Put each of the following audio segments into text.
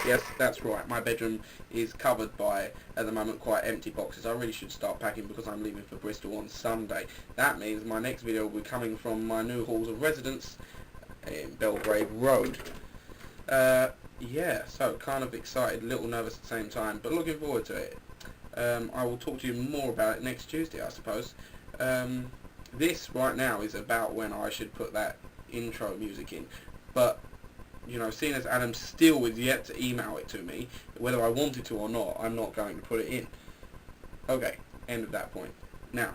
Yes, that's right. My bedroom is covered by, at the moment, quite empty boxes. I really should start packing because I'm leaving for Bristol on Sunday. That means my next video will be coming from my new halls of residence in Belgrave Road. Yeah, so kind of excited, a little nervous at the same time, but looking forward to it. I will talk to you more about it next Tuesday, I suppose. This right now is about when I should put that intro music in, but you know, seeing as Adam still is yet to email it to me, whether I wanted to or not, I'm not going to put it in. Okay, end of that point. Now,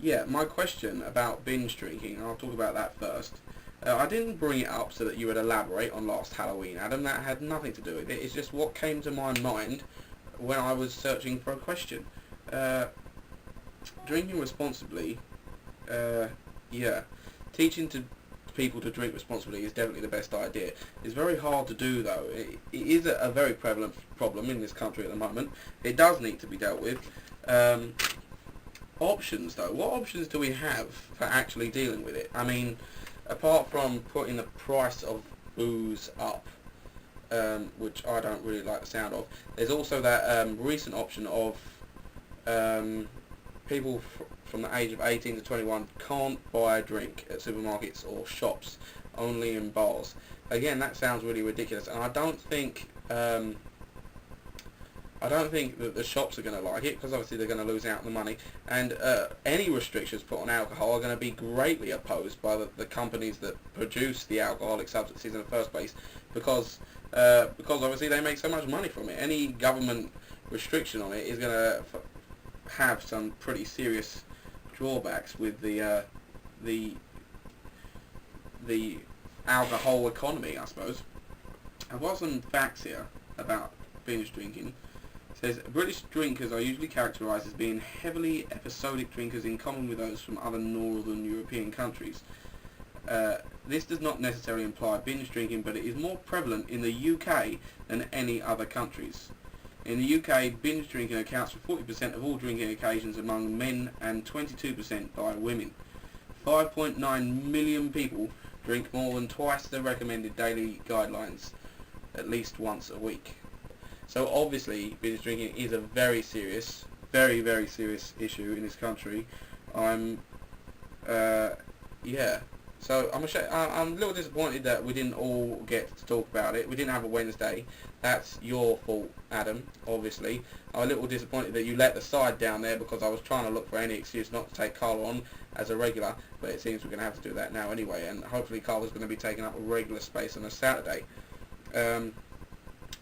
yeah, my question about binge drinking, I'll talk about that first. I didn't bring it up so that you would elaborate on last Halloween, Adam. That had nothing to do with it. It's just what came to my mind when I was searching for a question. Drinking responsibly, yeah. Teaching people to drink responsibly is definitely the best idea. It's very hard to do, though. It is a very prevalent problem in this country at the moment. It does need to be dealt with. Options, though. What options do we have for actually dealing with it? I mean, apart from putting the price of booze up, which I don't really like the sound of, there's also that recent option of people from the age of 18 to 21 can't buy a drink at supermarkets or shops, only in bars. Again, that sounds really ridiculous, and I don't think that the shops are going to like it, because obviously they're going to lose out on the money, and any restrictions put on alcohol are going to be greatly opposed by the companies that produce the alcoholic substances in the first place, because obviously they make so much money from it. Any government restriction on it is going to have some pretty serious drawbacks with the alcohol economy, I suppose. I've got some facts here about binge drinking. It says British drinkers are usually characterised as being heavily episodic drinkers, in common with those from other northern European countries. This does not necessarily imply binge drinking, but it is more prevalent in the UK than any other countries. In the UK, binge drinking accounts for 40% of all drinking occasions among men and 22% by women. 5.9 million people drink more than twice the recommended daily guidelines, at least once a week. So obviously, binge drinking is a very serious, very, very serious issue in this country. Yeah. So I'm a little disappointed that we didn't all get to talk about it. We didn't have a Wednesday. That's your fault, Adam, obviously. I'm a little disappointed that you let the side down there, because I was trying to look for any excuse not to take Carla on as a regular, but it seems we're going to have to do that now anyway, and hopefully Carla's going to be taking up a regular space on a Saturday.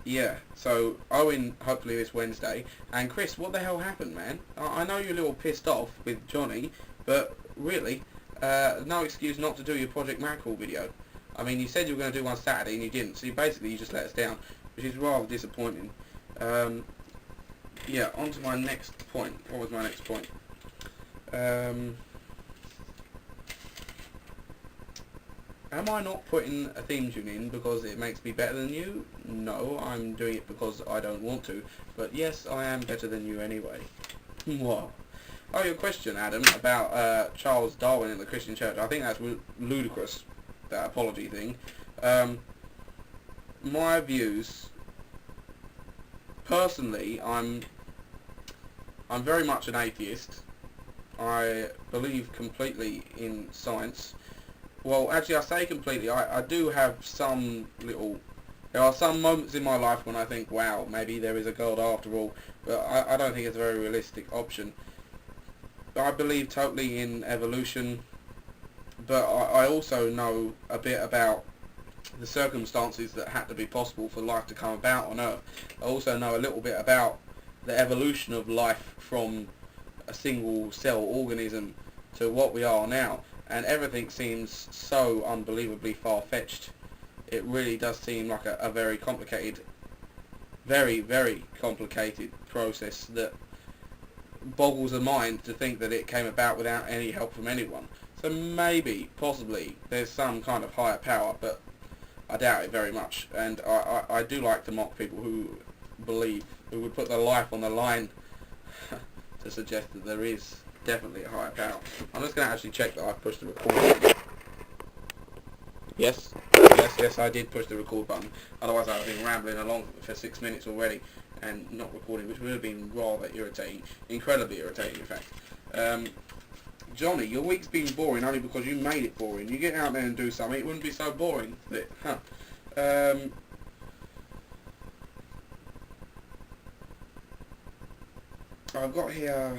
Yeah, so Owen hopefully this Wednesday, and Chris, what the hell happened, man? I know you're a little pissed off with Johnny, but really, no excuse not to do your Project Mackerel video. I mean, you said you were going to do one Saturday and you didn't, so you just let us down, which is rather disappointing. Yeah, on to my next point. What was my next point? Am I not putting a theme tune in because it makes me better than you? No, I'm doing it because I don't want to, but yes, I am better than you anyway. What? Oh, your question, Adam, about Charles Darwin in the Christian Church. I think that's ludicrous, that apology thing. My views, personally, I'm very much an atheist. I believe completely in science. Well, actually, I say completely. I do have some little... There are some moments in my life when I think, wow, maybe there is a God after all, but I don't think it's a very realistic option. I believe totally in evolution, but I also know a bit about the circumstances that had to be possible for life to come about on Earth. I also know a little bit about the evolution of life from a single cell organism to what we are now, and everything seems so unbelievably far-fetched. It really does seem like a very complicated, very, very complicated process that boggles the mind to think that it came about without any help from anyone. So maybe, possibly, there's some kind of higher power, but I doubt it very much. And I do like to mock people who believe, who would put their life on the line to suggest that there is definitely a higher power. I'm just going to actually check that I've pushed the record. Yes, yes, yes, I did push the record button. Otherwise I'd have been rambling along for 6 minutes already and not recording, which would have been rather irritating. Incredibly irritating, in fact. Johnny, your week's been boring only because you made it boring. You get out there and do something, it wouldn't be so boring, would it? Huh. I've got here,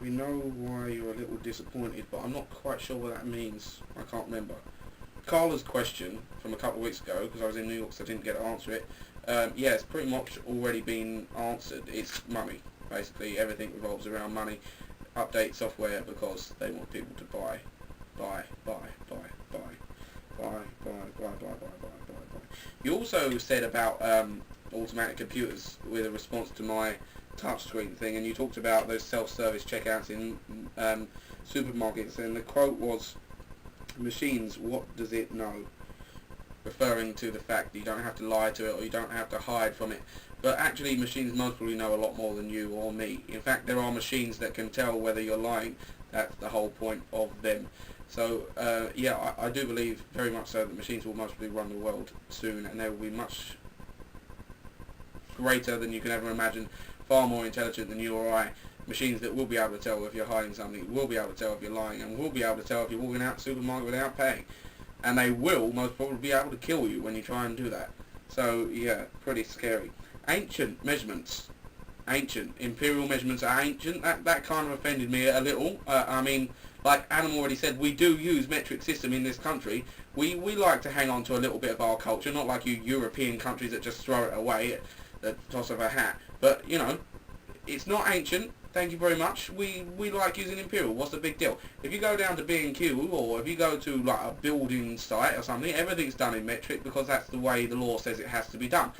we know why you're a little disappointed, but I'm not quite sure what that means. I can't remember. Carla's question from a couple of weeks ago, because I was in New York so I didn't get to answer it. Yeah, it's pretty much already been answered. It's money. Basically, everything revolves around money. Update software because they want people to buy. You also said about automatic computers with a response to my touchscreen thing, and you talked about those self-service checkouts in supermarkets, and the quote was, "Machines, what does it know?" Referring to the fact that you don't have to lie to it or you don't have to hide from it. But actually machines most probably know a lot more than you or me. In fact, there are machines that can tell whether you're lying. That's the whole point of them. So yeah, I do believe very much so that machines will mostly run the world soon, and they will be much greater than you can ever imagine, far more intelligent than you or I. Machines that will be able to tell if you're hiding something, will be able to tell if you're lying, and will be able to tell if you're walking out the supermarket without paying. And they will most probably be able to kill you when you try and do that. So yeah, pretty scary. Ancient measurements. Ancient. Imperial measurements are ancient. That kind of offended me a little. I mean, like Adam already said, we do use metric system in this country. We like to hang on to a little bit of our culture, not like you European countries that just throw it away at the toss of a hat. But, you know, it's not ancient. Thank you very much. We like using imperial. What's the big deal? If you go down to B&Q, or if you go to like a building site or something, everything's done in metric because that's the way the law says it has to be done.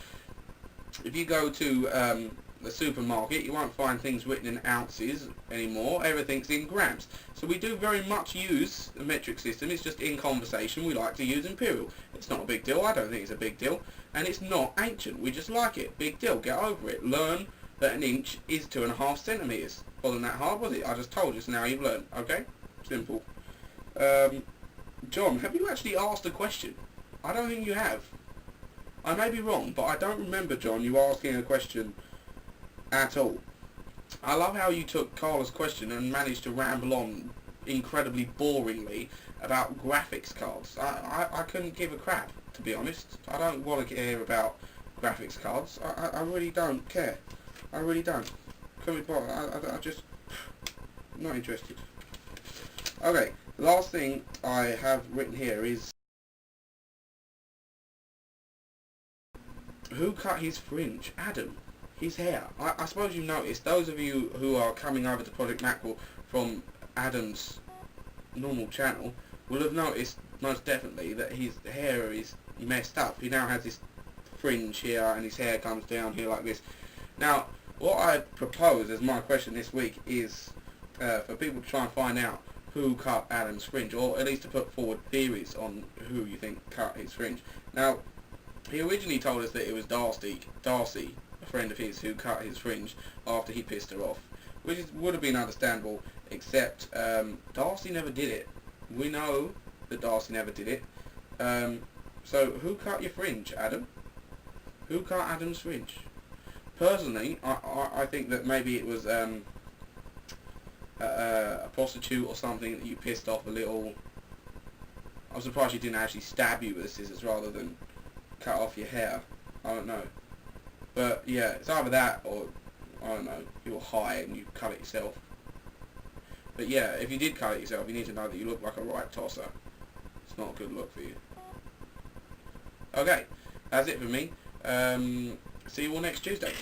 If you go to the supermarket, you won't find things written in ounces anymore. Everything's in grams. So we do very much use the metric system. It's just in conversation we like to use imperial. It's not a big deal. I don't think it's a big deal. And it's not ancient. We just like it. Big deal. Get over it. Learn that an inch is 2.5 centimetres. Wasn't that hard, was it? I just told you, so now you've learned. Okay? Simple. John, have you actually asked a question? I don't think you have. I may be wrong, but I don't remember, John, you asking a question at all. I love how you took Carla's question and managed to ramble on incredibly boringly about graphics cards. I couldn't give a crap, to be honest. I don't want to hear about graphics cards. I really don't care. I really don't. Couldn't be bothered. I just... not interested. Okay, the last thing I have written here is... who cut his fringe? Adam. His hair. I suppose you've noticed, those of you who are coming over to Project Mackerel from Adam's normal channel will have noticed most definitely that his hair is messed up. He now has this fringe here and his hair comes down here like this. Now, what I propose as my question this week is for people to try and find out who cut Adam's fringe, or at least to put forward theories on who you think cut his fringe. Now, he originally told us that it was Darcy, a friend of his, who cut his fringe after he pissed her off, which would have been understandable, except Darcy never did it. We know that Darcy never did it. So who cut your fringe, Adam? Who cut Adam's fringe? Personally, I think that maybe it was a prostitute or something that you pissed off a little. I'm surprised she didn't actually stab you with the scissors rather than cut off your hair. I don't know. But yeah, it's either that or, I don't know, you were high and you cut it yourself. But yeah, if you did cut it yourself, you need to know that you look like a right tosser. It's not a good look for you. Okay, that's it for me. See you all next Tuesday.